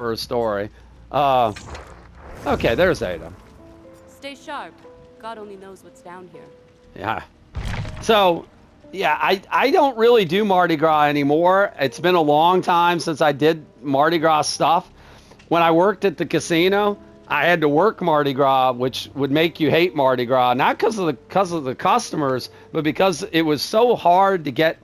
for a story. Uh, okay, there's Ada. Stay sharp. God only knows what's down here. Yeah. So, yeah, I don't really do Mardi Gras anymore. It's been a long time since I did Mardi Gras stuff. When I worked at the casino, I had to work Mardi Gras, which would make you hate Mardi Gras, not because of the customers, but because it was so hard to get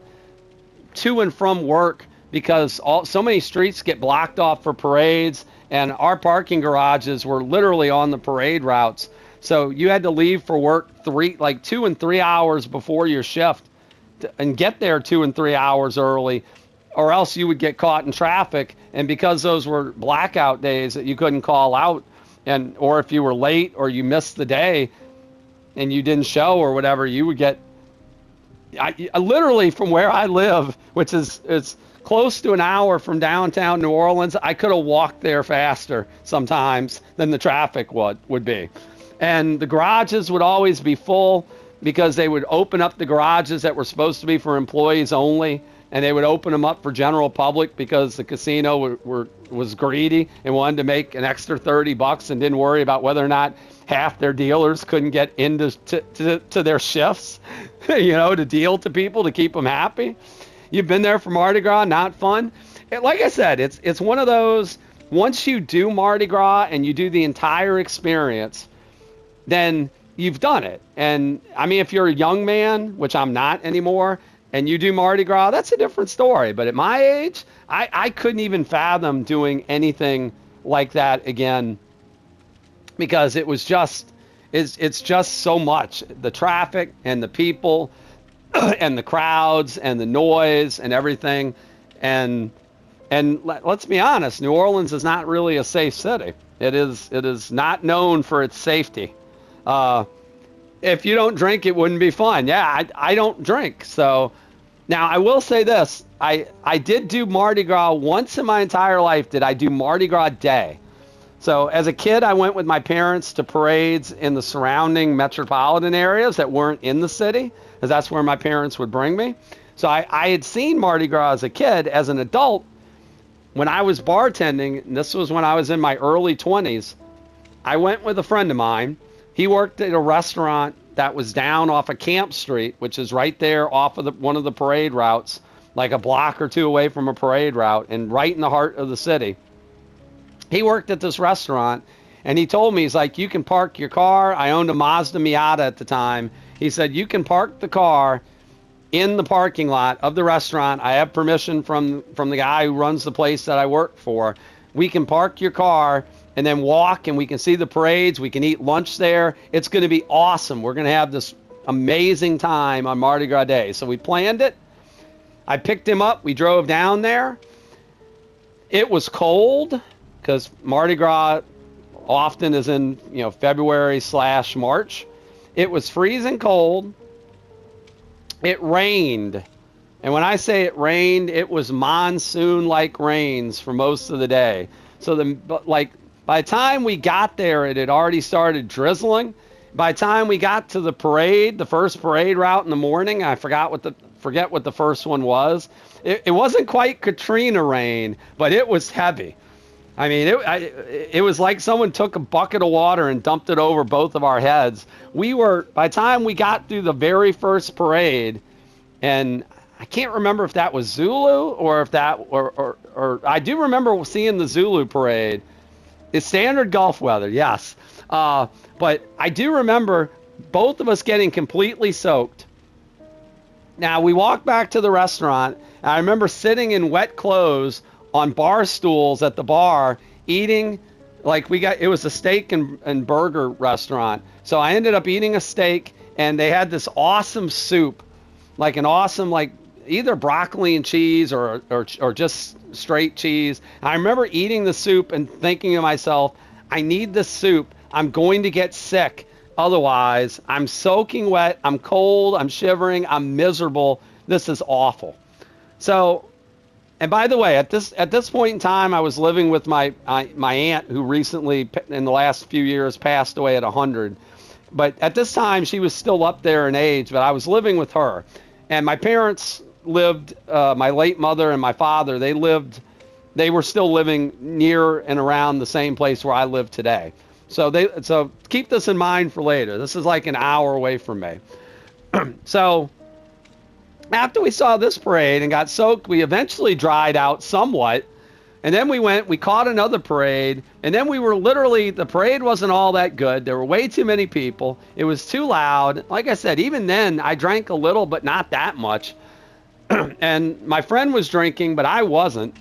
to and from work because so many streets get blocked off for parades, and our parking garages were literally on the parade routes. So you had to leave for work 2 and 3 hours before your shift and get there 2 and 3 hours early, or else you would get caught in traffic. And because those were blackout days that you couldn't call out, and or if you were late or you missed the day and you didn't show or whatever, you would get I literally from where I live, which is it's close to an hour from downtown New Orleans. I could have walked there faster sometimes than the traffic would be. And the garages would always be full because they would open up the garages that were supposed to be for employees only, and they would open them up for general public because the casino was greedy and wanted to make an extra $30 and didn't worry about whether or not half their dealers couldn't get into to their shifts, to deal to people to keep them happy. You've been there for Mardi Gras, not fun. Like I said, it's one of those, once you do Mardi Gras and you do the entire experience, then you've done it. And I mean, if you're a young man, which I'm not anymore, and you do Mardi Gras, that's a different story. But at my age, I couldn't even fathom doing anything like that again, because it was just, it's just so much. The traffic and the people and the crowds and the noise and everything. And let's be honest, New Orleans is not really a safe city. It is not known for its safety. If you don't drink, it wouldn't be fun. Yeah, I don't drink. So now I will say this. I did do Mardi Gras once in my entire life. Did I do Mardi Gras Day? So as a kid, I went with my parents to parades in the surrounding metropolitan areas that weren't in the city, because that's where my parents would bring me. So I had seen Mardi Gras as a kid. As an adult, when I was bartending, and this was when I was in my early 20s, I went with a friend of mine. He worked at a restaurant that was down off of Camp Street, which is right there off of one of the parade routes, like a block or two away from a parade route and right in the heart of the city. He worked at this restaurant, and he told me, he's like, you can park your car. I owned a Mazda Miata at the time. He said, you can park the car in the parking lot of the restaurant. I have permission from the guy who runs the place that I work for. We can park your car and then walk, and we can see the parades. We can eat lunch there. It's going to be awesome. We're going to have this amazing time on Mardi Gras Day. So we planned it. I picked him up. We drove down there. It was cold because Mardi Gras often is in February/March. It was freezing cold. It rained. And when I say it rained, it was monsoon-like rains for most of the day. So by the time we got there, it had already started drizzling. By the time we got to the parade, the first parade route in the morning, I forget what the first one was. It wasn't quite Katrina rain, but it was heavy. I mean, it was like someone took a bucket of water and dumped it over both of our heads. By the time we got through the very first parade, and I can't remember if that was Zulu or if that, or I do remember seeing the Zulu parade. It's standard Gulf weather, yes. But I do remember both of us getting completely soaked. Now, we walked back to the restaurant, and I remember sitting in wet clothes on bar stools at the bar, eating, it was a steak and burger restaurant. So I ended up eating a steak, and they had this awesome soup, like an awesome, either broccoli and cheese or just straight cheese. I remember eating the soup and thinking to myself, I need this soup. I'm going to get sick. Otherwise, I'm soaking wet. I'm cold. I'm shivering. I'm miserable. This is awful. So, and by the way, at this point in time, I was living with my aunt, who recently, in the last few years, passed away at 100. But at this time, she was still up there in age, but I was living with her. And my parents lived, my late mother and my father, they lived they were still living near and around the same place where I live today. So keep this in mind for later. This is like an hour away from me. So after we saw this parade and got soaked, we eventually dried out somewhat. And then we caught another parade. And then the parade wasn't all that good. There were way too many people. It was too loud. Like I said, even then I drank a little, but not that much. And my friend was drinking, but I wasn't,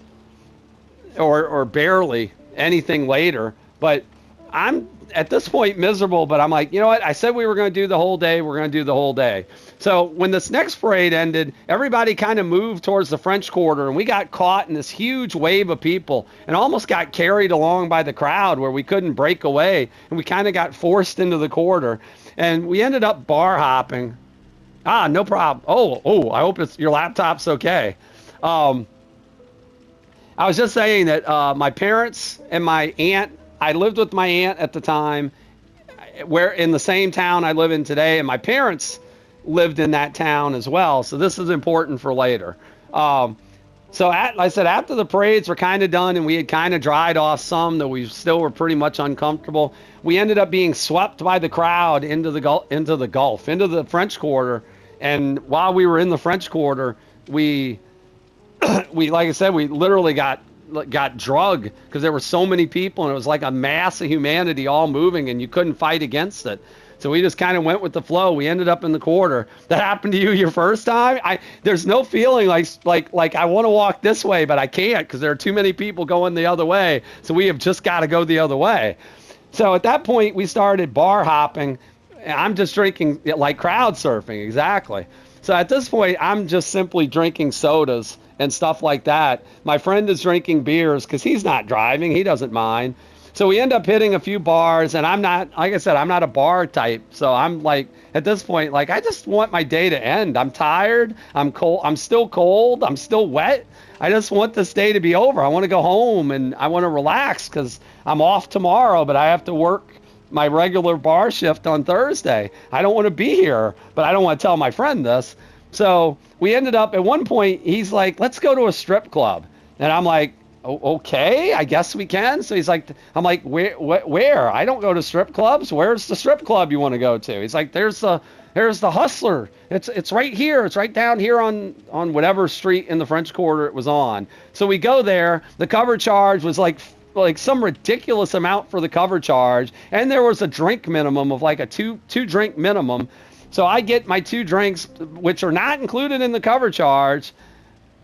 or barely anything later. But I'm at this point miserable, but I'm like, you know what? I said we were going to do the whole day. We're going to do the whole day. So when this next parade ended, everybody kind of moved towards the French Quarter, and we got caught in this huge wave of people and almost got carried along by the crowd where we couldn't break away, and we kind of got forced into the quarter, and we ended up bar hopping. No problem. Oh, I hope your laptop's okay. I was just saying that my parents and my aunt, I lived with my aunt at the time, where in the same town I live in today, and my parents lived in that town as well. So this is important for later. Like I said, after the parades were kind of done and we had kind of dried off some, though we still were pretty much uncomfortable, we ended up being swept by the crowd into the French Quarter. And while we were in the French Quarter, we like I said, we literally got drugged because there were so many people, and it was like a mass of humanity all moving, and you couldn't fight against it. So we just kind of went with the flow. We ended up in the quarter. That happened to you your first time? There's no feeling like I want to walk this way, but I can't because there are too many people going the other way. So we have just got to go the other way. So at that point, we started bar hopping. I'm just drinking, like crowd surfing, exactly. So at this point, I'm just simply drinking sodas and stuff like that. My friend is drinking beers because he's not driving. He doesn't mind. So we end up hitting a few bars, and I'm not, like I said, I'm not a bar type. So I'm like, at this point, like, I just want my day to end. I'm tired. I'm cold. I'm still cold. I'm still wet. I just want this day to be over. I want to go home and I want to relax because I'm off tomorrow, but I have to work my regular bar shift on Thursday. I don't want to be here, but I don't want to tell my friend this. So we ended up at one point, he's like, let's go to a strip club. And I'm like, okay, I guess we can. So he's like, I'm like, where? I don't go to strip clubs. Where's the strip club you want to go to? He's like, there's the Hustler. It's right here. It's right down here on whatever street in the French Quarter it was on. So we go there. The cover charge was like some ridiculous amount for the cover charge, and there was a drink minimum of like a two drink minimum. So I get my 2 drinks, which are not included in the cover charge.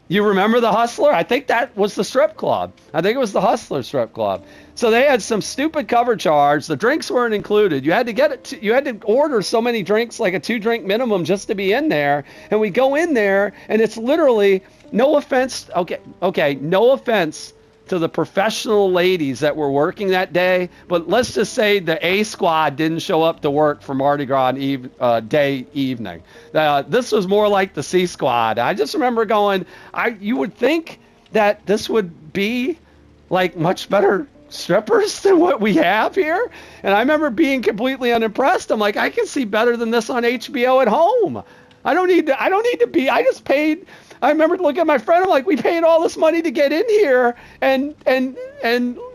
You remember the Hustler? I think that was the strip club. I think it was the Hustler strip club. So they had some stupid cover charge. The drinks weren't included. You had to get it. You had to order so many drinks, like a 2 drink minimum, just to be in there. And we go in there, and it's literally, no offense. Okay, no offense to the professional ladies that were working that day, but let's just say the A squad didn't show up to work for Mardi Gras evening. This was more like the C squad. I just remember going, you would think that this would be like much better strippers than what we have here. And I remember being completely unimpressed. I'm like, I can see better than this on HBO at home. I don't need to be, I just paid. I remember looking at my friend. I'm like, we paid all this money to get in here, and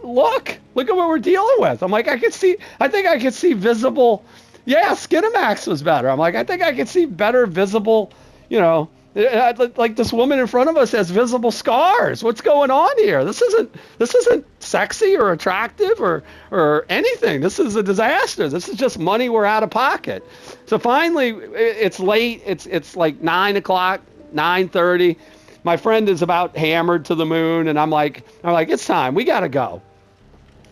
look at what we're dealing with. I'm like, I think I could see visible. Yeah, Skinamax was better. I'm like, I think I could see better visible. Like this woman in front of us has visible scars. What's going on here? This isn't sexy or attractive or anything. This is a disaster. This is just money we're out of pocket. So finally, it's late. It's like 9 o'clock. 9:30. My friend is about hammered to the moon, and I'm like, it's time. We got to go.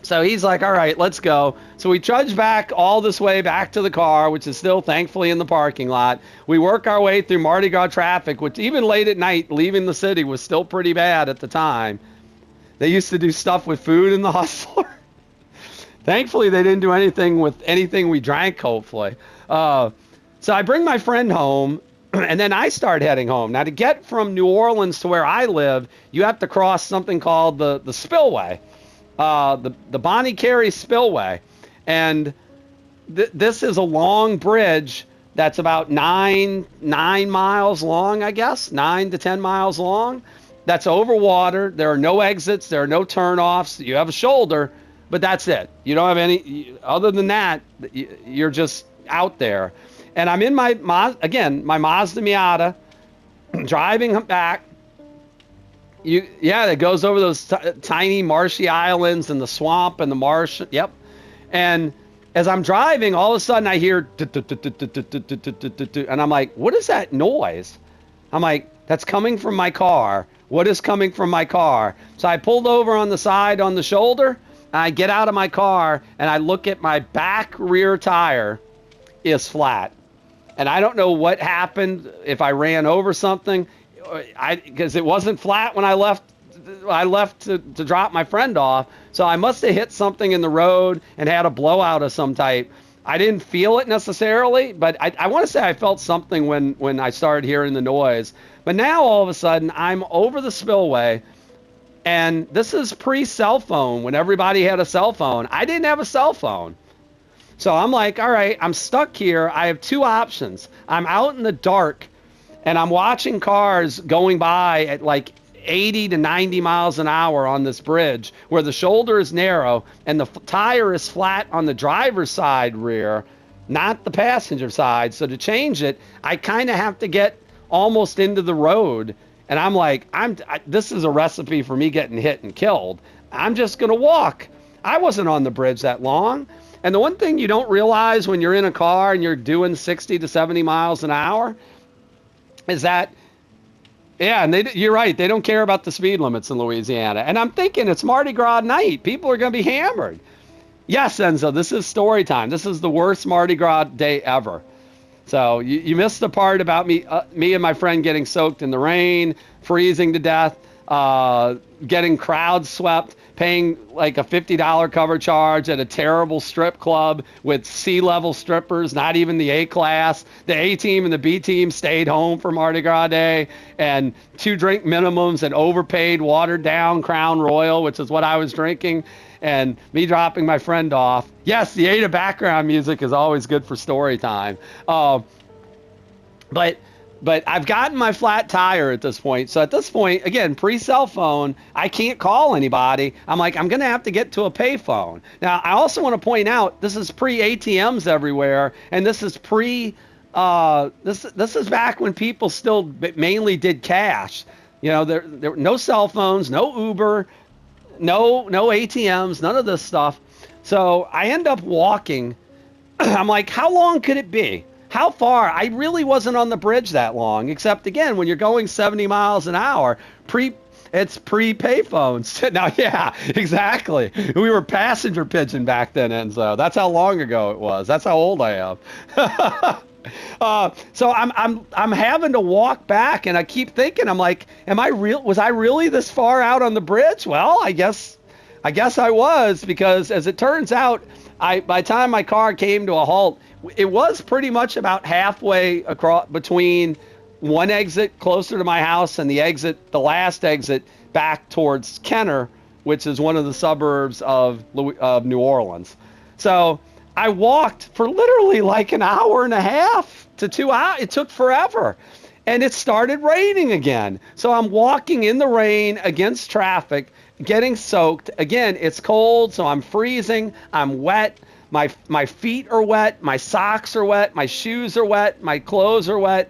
So he's like, all right, let's go. So we trudge back all this way back to the car, which is still thankfully in the parking lot. We work our way through Mardi Gras traffic, which even late at night, leaving the city was still pretty bad at the time. They used to do stuff with food in the Hustler. Thankfully, they didn't do anything with anything we drank, hopefully. So I bring my friend home, and then I start heading home. Now, to get from New Orleans to where I live, you have to cross something called the Spillway, the Bonnie Carey Spillway. And this is a long bridge that's about 9 miles long, I guess, 9 to 10 miles long. that's over water. There are no exits. There are no turnoffs. You have a shoulder, but that's it. You don't have any, other than that, you're just out there. And I'm in my Mazda Miata, driving back. Yeah, it goes over those tiny marshy islands and the swamp and the marsh. Yep. And as I'm driving, all of a sudden I hear, and I'm like, what is that noise? I'm like, that's coming from my car. What is coming from my car? So I pulled over on the side on the shoulder, and I get out of my car, and I look at my back rear tire is flat. And I don't know what happened, if I ran over something. Because it wasn't flat when I left to drop my friend off. So I must have hit something in the road and had a blowout of some type. I didn't feel it necessarily, but I want to say I felt something when I started hearing the noise. But now all of a sudden I'm over the spillway, and this is pre-cell phone, when everybody had a cell phone. I didn't have a cell phone. So I'm like, all right, I'm stuck here. I have two options. I'm out in the dark, and I'm watching cars going by at like 80 to 90 miles an hour on this bridge where the shoulder is narrow and the tire is flat on the driver's side rear, not the passenger side. So to change it, I kind of have to get almost into the road. And I'm like, this is a recipe for me getting hit and killed. I'm just going to walk. I wasn't on the bridge that long. And the one thing you don't realize when you're in a car and you're doing 60 to 70 miles an hour is that, yeah, and you're right, they don't care about the speed limits in Louisiana. And I'm thinking it's Mardi Gras night. People are going to be hammered. Yes, Enzo, this is story time. This is the worst Mardi Gras day ever. So you missed the part about me and my friend getting soaked in the rain, freezing to death, getting crowd swept, paying like a $50 cover charge at a terrible strip club with C-level strippers, not even the A class. The A team and the B team stayed home for Mardi Gras Day, and 2 drink minimums and overpaid, watered down Crown Royal, which is what I was drinking, and me dropping my friend off. Yes, the Ada background music is always good for story time. But I've gotten my flat tire at this point. So at this point, again, pre-cell phone, I can't call anybody. I'm like, I'm going to have to get to a payphone. Now, I also want to point out, this is pre-ATMs everywhere, and this is this is back when people still mainly did cash. You know, there were no cell phones, no Uber, no ATMs, none of this stuff. So I end up walking. I'm like, how long could it be? How far? I really wasn't on the bridge that long, except, again, when you're going 70 miles an hour, it's pre-payphones. Now, yeah, exactly. We were passenger pigeon back then, Enzo. That's how long ago it was. That's how old I am. So I'm having to walk back, and I keep thinking, I'm like, was I really this far out on the bridge? Well, I guess I was, because as it turns out, by the time my car came to a halt, it was pretty much about halfway across between one exit closer to my house and the last exit back towards Kenner, which is one of the suburbs of New Orleans. So I walked for literally like an hour and a half to 2 hours. It took forever. And it started raining again. So I'm walking in the rain against traffic, getting soaked. Again, it's cold, so I'm freezing. I'm wet. My feet are wet. My socks are wet. My shoes are wet. My clothes are wet.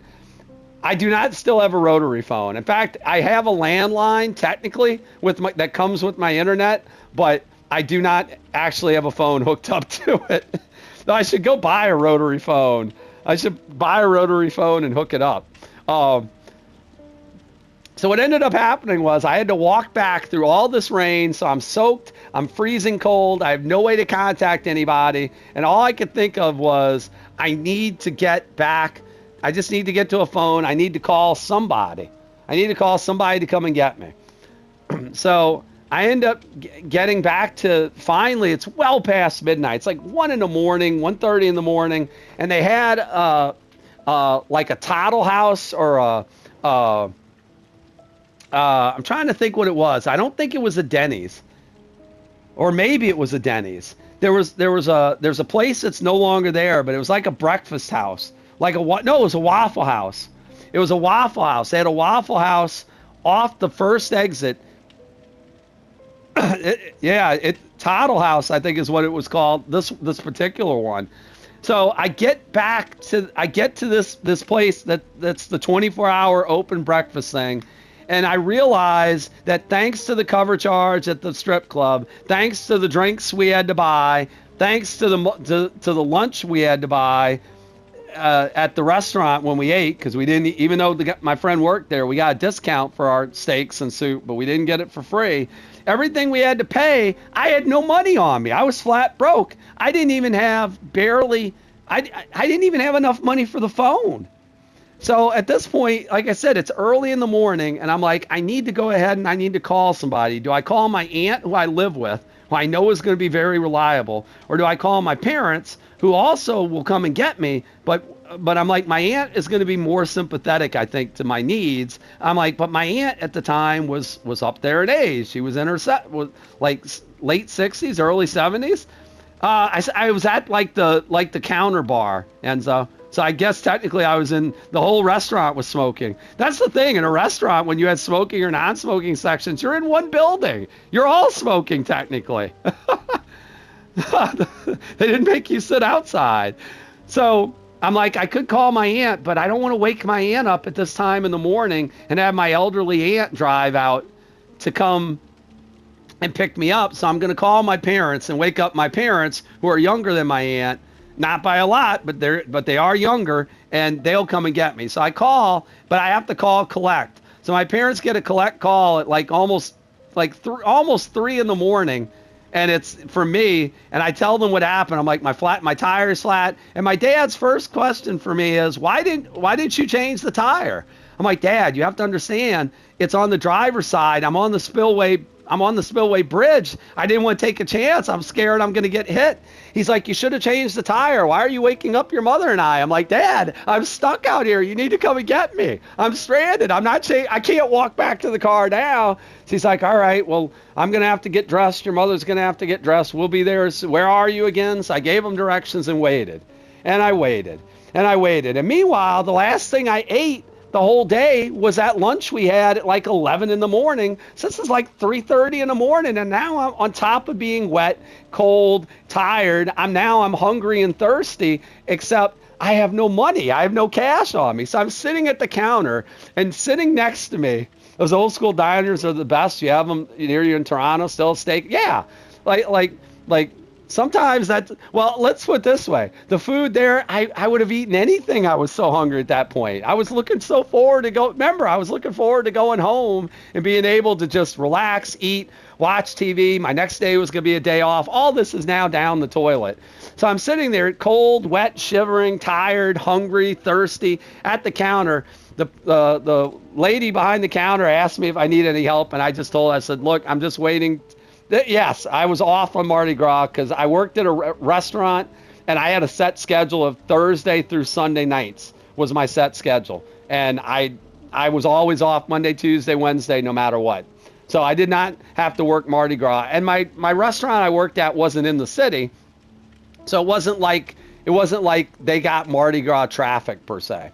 I do not still have a rotary phone. In fact, I have a landline technically that comes with my internet, but I do not actually have a phone hooked up to it. I should go buy a rotary phone. I should buy a rotary phone and hook it up. So what ended up happening was I had to walk back through all this rain. So I'm soaked. I'm freezing cold. I have no way to contact anybody. And all I could think of was, I need to get back. I just need to get to a phone. I need to call somebody. I need to call somebody to come and get me. So I end up getting back to, finally, it's well past midnight. It's like 1 in the morning, 1:30 in the morning. And they had like a Toddle House or I'm trying to think what it was. I don't think it was a Denny's, or maybe it was a Denny's. There's a place that's no longer there, but it was like a breakfast house, it was a Waffle House. It was a Waffle House. They had a Waffle House off the first exit. Toddle House, I think is what it was called. This particular one. So I get to this place that's the 24-hour open breakfast thing, and I realize that thanks to the cover charge at the strip club, thanks to the drinks we had to buy, thanks to the lunch we had to buy at the restaurant when we ate, because we didn't, even though my friend worked there, we got a discount for our steaks and soup, but we didn't get it for free. Everything we had to pay, I had no money on me. I was flat broke. I didn't even have I didn't even have enough money for the phone. So at this point, like I said, it's early in the morning, and I'm like, I need to go ahead and I need to call somebody. Do I call my aunt, who I live with, who I know is going to be very reliable, or do I call my parents, who also will come and get me, but I'm like, my aunt is going to be more sympathetic, I think, to my needs. I'm like, but my aunt at the time was up there in age. She was in her like late 60s, early 70s. I was at like the counter bar, and so I guess technically I was in, the whole restaurant was smoking. That's the thing, in a restaurant, when you had smoking or non-smoking sections, you're in one building. You're all smoking technically. They didn't make you sit outside. So I'm like, I could call my aunt, but I don't want to wake my aunt up at this time in the morning and have my elderly aunt drive out to come and pick me up. So I'm going to call my parents and wake up my parents, who are younger than my aunt, not by a lot, but they are younger, and they'll come and get me. So I call, but I have to call collect. So my parents get a collect call at like almost 3 in the morning. And it's for me, and I tell them what happened. I'm like, my tire is flat. And my dad's first question for me is, why didn't you change the tire? I'm like, Dad, you have to understand, it's on the driver's side. I'm on the spillway bridge. I didn't want to take a chance. I'm scared I'm going to get hit. He's like, you should have changed the tire. Why are you waking up your mother and I? I'm like, Dad, I'm stuck out here. You need to come and get me. I'm stranded. I can't walk back to the car now. So he's like, all right, well, I'm going to have to get dressed. Your mother's going to have to get dressed. We'll be there. Where are you again? So I gave him directions and waited. And I waited. And I waited. And meanwhile, the last thing I ate the whole day was that lunch we had at like 11 in the morning. So this is like 3:30 in the morning, and now I'm on top of being wet, cold, tired. I'm hungry and thirsty, except I have no money. I have no cash on me. So I'm sitting at the counter, and sitting next to me, those old school diners are the best. You have them near you in Toronto, still steak. Yeah, like sometimes well, let's put it this way. The food there, I would have eaten anything. I was so hungry at that point. I was looking forward to going home and being able to just relax, eat, watch TV. My next day was going to be a day off. All this is now down the toilet. So I'm sitting there cold, wet, shivering, tired, hungry, thirsty at the counter. The lady behind the counter asked me if I need any help, and I just told her, I said, look, I'm just waiting. Yes, I was off on Mardi Gras because I worked at a restaurant, and I had a set schedule of Thursday through Sunday nights was my set schedule. And I was always off Monday, Tuesday, Wednesday, no matter what. So I did not have to work Mardi Gras. And my restaurant I worked at wasn't in the city, so it wasn't like they got Mardi Gras traffic per se.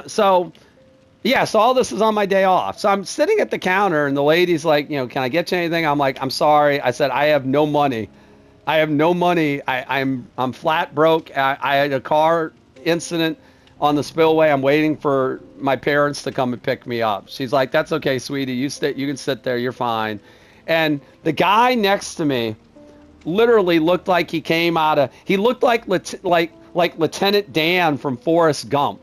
So all this is on my day off. So I'm sitting at the counter, and the lady's like, can I get you anything? I'm like, I'm sorry. I said, I have no money. I'm flat broke. I had a car incident on the spillway. I'm waiting for my parents to come and pick me up. She's like, that's okay, sweetie. You can sit there. You're fine. And the guy next to me literally looked like he looked like Lieutenant Dan from Forrest Gump.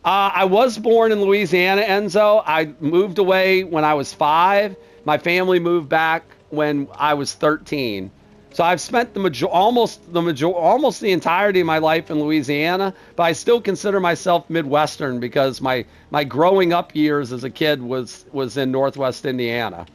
I was born in Louisiana, Enzo. I moved away when I was 5. My family moved back when I was 13. So I've spent almost the entirety of my life in Louisiana, but I still consider myself Midwestern because my growing up years as a kid was in Northwest Indiana.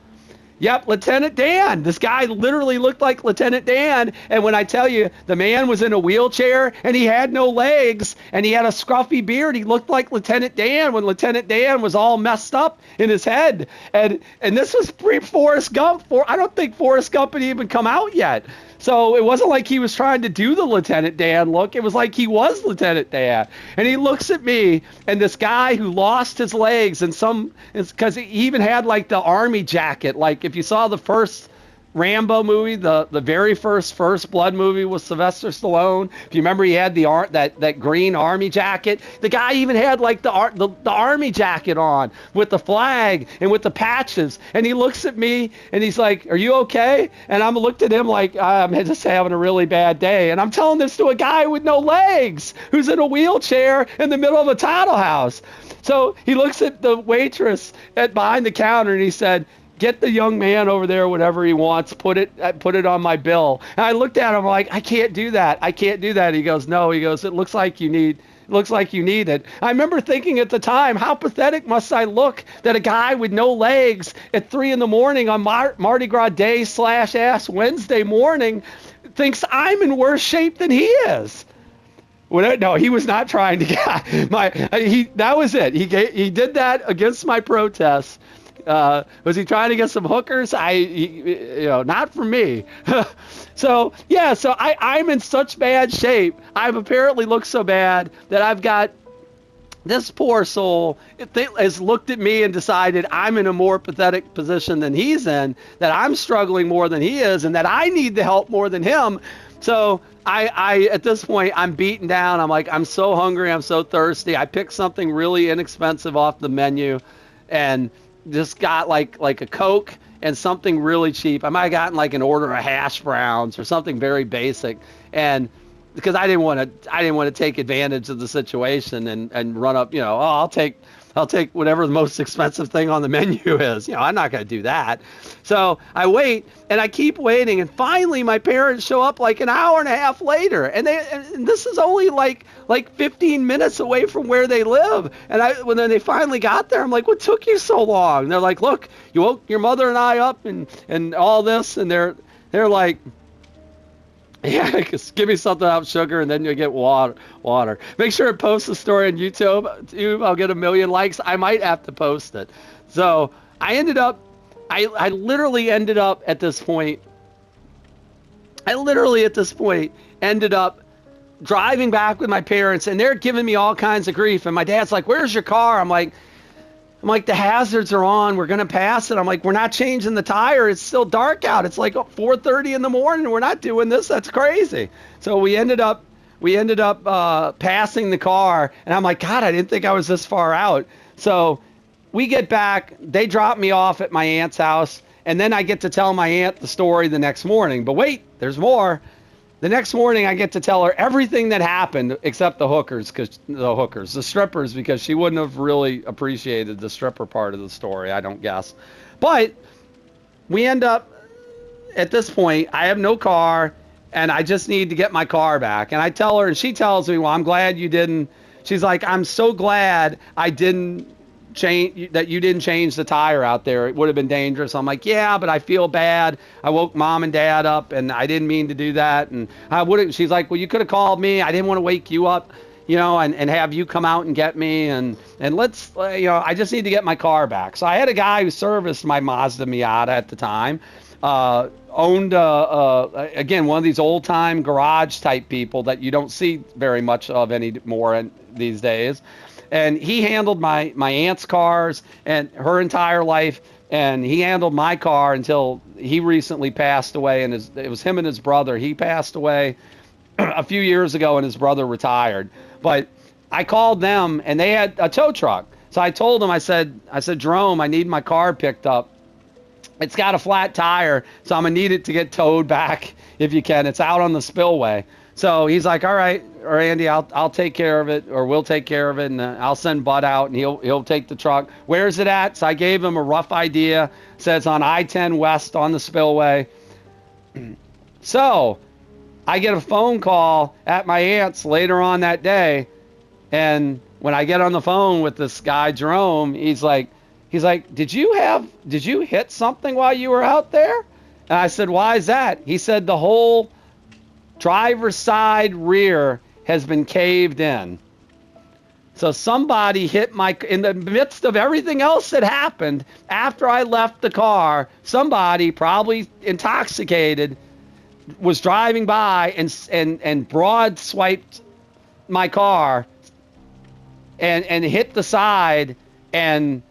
Yep, Lieutenant Dan. This guy literally looked like Lieutenant Dan. And when I tell you, the man was in a wheelchair and he had no legs and he had a scruffy beard, he looked like Lieutenant Dan when Lieutenant Dan was all messed up in his head. And this was pre-Forrest Gump. I don't think Forrest Gump had even come out yet. So it wasn't like he was trying to do the Lieutenant Dan look. It was like he was Lieutenant Dan. And he looks at me, and this guy who lost his legs and because he even had like the army jacket. Like if you saw the first Rambo movie, the very first Blood movie with Sylvester Stallone. If you remember, he had that green army jacket. The guy even had like the army jacket on with the flag and with the patches. And he looks at me and he's like, "Are you okay?" And I'm looked at him like I'm just having a really bad day. And I'm telling this to a guy with no legs who's in a wheelchair in the middle of a title house. So he looks at the waitress behind the counter and he said, "Get the young man over there whatever he wants. Put it on my bill." And I looked at him like, "I can't do that. I can't do that." He goes, "No." He goes, "It looks like you need it." I remember thinking at the time, how pathetic must I look that a guy with no legs at 3 a.m. on Mardi Gras Day / Ash Wednesday morning thinks I'm in worse shape than he is. Well, no, he was not trying to get that was it. He did that against my protest. Was he trying to get some hookers? Not for me. So I'm in such bad shape. I've apparently looked so bad that I've got this poor soul has looked at me and decided I'm in a more pathetic position than he's in, that I'm struggling more than he is, and that I need the help more than him. So I at this point, I'm beaten down. I'm like, I'm so hungry. I'm so thirsty. I picked something really inexpensive off the menu and just got like a Coke and something really cheap. I might have gotten like an order of hash browns or something very basic. And because I didn't want to take advantage of the situation and run up, I'll take whatever the most expensive thing on the menu is. I'm not going to do that. So I wait and I keep waiting. And finally my parents show up like an hour and a half later. And this is only like 15 minutes away from where they live. And when they finally got there, I'm like, "What took you so long?" And they're like, "Look, you woke your mother and I up and all this." And they're like, "Yeah, just give me something without sugar and then you'll get water. Make sure to post the story on YouTube. I'll get 1 million likes. I might have to post it." So I literally ended up at this point ended up driving back with my parents, and they're giving me all kinds of grief. And my dad's like, "Where's your car?" I'm like, "The hazards are on. We're going to pass it." I'm like, "We're not changing the tire. It's still dark out. It's like 4:30 in the morning. We're not doing this. That's crazy." So we ended up passing the car, and I'm like, "God, I didn't think I was this far out." So we get back. They drop me off at my aunt's house, and then I get to tell my aunt the story the next morning. But wait, there's more. The next morning, I get to tell her everything that happened except the strippers, because she wouldn't have really appreciated the stripper part of the story, I don't guess. But we end up, at this point, I have no car, and I just need to get my car back. And I tell her, and she tells me, "Well, I'm glad you didn't." She's like, "I'm so glad that you didn't change the tire out there. It would have been dangerous." I'm like, "Yeah, but I feel bad. I woke mom and dad up and I didn't mean to do that." And I wouldn't. She's like, "Well, you could have called me. I didn't want to wake you up, and have you come out and get me. And let's, I just need to get my car back." So I had a guy who serviced my Mazda Miata at the time, owned, again, one of these old time garage type people that you don't see very much of anymore these days. And he handled my aunt's cars and her entire life, and he handled my car until he recently passed away. And it was him and his brother. He passed away a few years ago, and his brother retired. But I called them, and they had a tow truck. So I told him, I said, "Jerome, I need my car picked up. It's got a flat tire, so I'm gonna need it to get towed back if you can. It's out on the spillway." So he's like, "All right, or Andy, I'll take care of it, or we'll take care of it, and I'll send Bud out, and he'll take the truck. Where's it at?" So I gave him a rough idea. Says on I-10 West on the spillway. So I get a phone call at my aunt's later on that day, and when I get on the phone with this guy Jerome, he's like, "Did you hit something while you were out there?" And I said, "Why is that?" He said, "The whole driver's side rear has been caved in. So somebody hit in the midst of everything else that happened after I left the car, somebody probably intoxicated was driving by and broad swiped my car and hit the side. And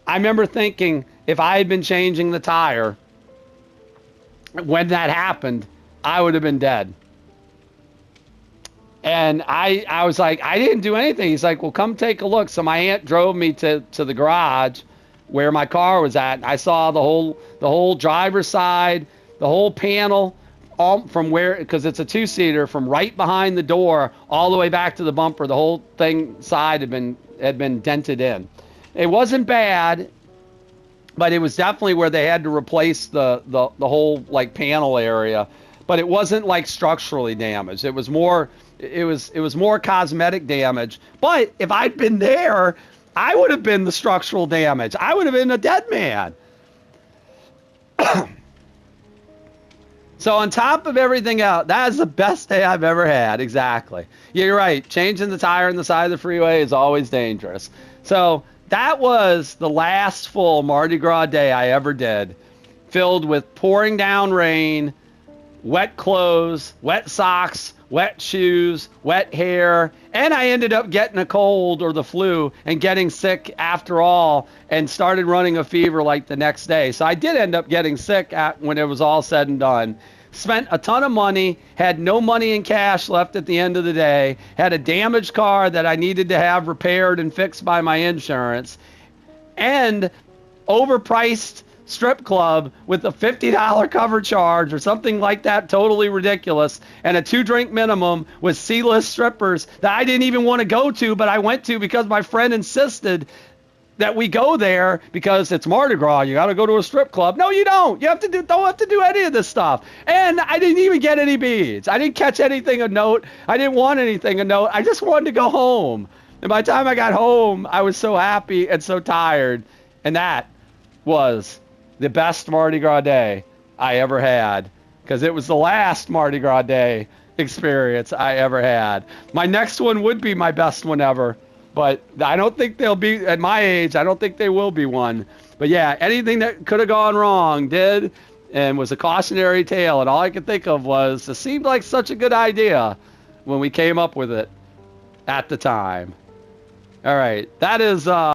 I remember thinking, if I had been changing the tire when that happened, I would have been dead. And I was like, I didn't do anything. He's like, well, come take a look. So my aunt drove me to the garage where my car was at. I saw the whole driver's side, the whole panel, all from where, because it's a two-seater, from right behind the door all the way back to the bumper. The whole thing side had been dented in. It wasn't bad, but it was definitely where they had to replace the whole like panel area. But it wasn't like structurally damaged. It was more cosmetic damage. But if I'd been there, I would have been the structural damage. I would have been a dead man. So on top of everything else, that is the best day I've ever had. Exactly. Yeah, you're right. Changing the tire on the side of the freeway is always dangerous. So that was the last full Mardi Gras day I ever did, filled with pouring down rain, wet clothes, wet socks, wet shoes, wet hair, and I ended up getting a cold or the flu and getting sick after all and started running a fever like the next day. So I did end up getting sick when it was all said and done. Spent a ton of money, had no money in cash left at the end of the day, had a damaged car that I needed to have repaired and fixed by my insurance, and overpriced strip club with a $50 cover charge or something like that, totally ridiculous, and a 2-drink minimum with C-list strippers that I didn't even want to go to, but I went to because my friend insisted that we go there because it's Mardi Gras. You got to go to a strip club. No, you don't. You don't have to do any of this stuff. And I didn't even get any beads. I didn't catch anything of note. I didn't want anything of note. I just wanted to go home. And by the time I got home, I was so happy and so tired. And that was the best Mardi Gras day I ever had, because it was the last Mardi Gras day experience I ever had. My next one would be my best one ever, but I don't think they'll be, at my age, I don't think they will be one. But yeah, anything that could have gone wrong did, and was a cautionary tale. And all I could think of was, it seemed like such a good idea when we came up with it at the time. All right, that is